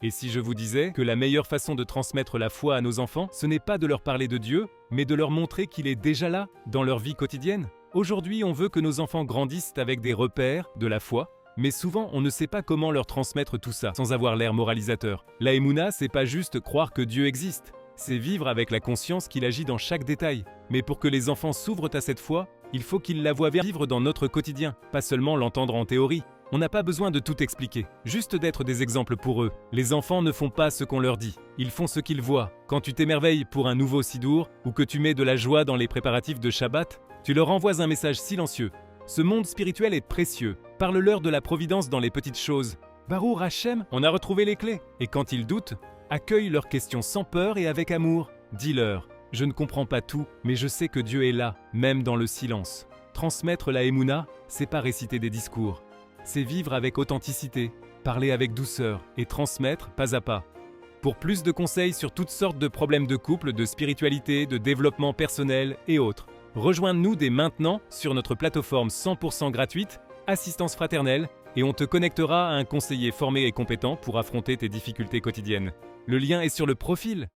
Et si je vous disais que la meilleure façon de transmettre la foi à nos enfants, ce n'est pas de leur parler de Dieu, mais de leur montrer qu'il est déjà là, dans leur vie quotidienne? Aujourd'hui, on veut que nos enfants grandissent avec des repères de la foi, mais souvent on ne sait pas comment leur transmettre tout ça sans avoir l'air moralisateur. La Emouna, c'est pas juste croire que Dieu existe, c'est vivre avec la conscience qu'il agit dans chaque détail. Mais pour que les enfants s'ouvrent à cette foi, il faut qu'ils la voient vivre dans notre quotidien, pas seulement l'entendre en théorie. On n'a pas besoin de tout expliquer, juste d'être des exemples pour eux. Les enfants ne font pas ce qu'on leur dit, ils font ce qu'ils voient. Quand tu t'émerveilles pour un nouveau sidour ou que tu mets de la joie dans les préparatifs de Shabbat, tu leur envoies un message silencieux. Ce monde spirituel est précieux. Parle-leur de la providence dans les petites choses. Baruch Hashem, on a retrouvé les clés. Et quand ils doutent, accueille leurs questions sans peur et avec amour. Dis-leur, je ne comprends pas tout, mais je sais que Dieu est là, même dans le silence. Transmettre la Emouna, c'est pas réciter des discours. C'est vivre avec authenticité, parler avec douceur et transmettre pas à pas. Pour plus de conseils sur toutes sortes de problèmes de couple, de spiritualité, de développement personnel et autres, rejoins-nous dès maintenant sur notre plateforme 100% gratuite, Assistance Fraternelle, et on te connectera à un conseiller formé et compétent pour affronter tes difficultés quotidiennes. Le lien est sur le profil.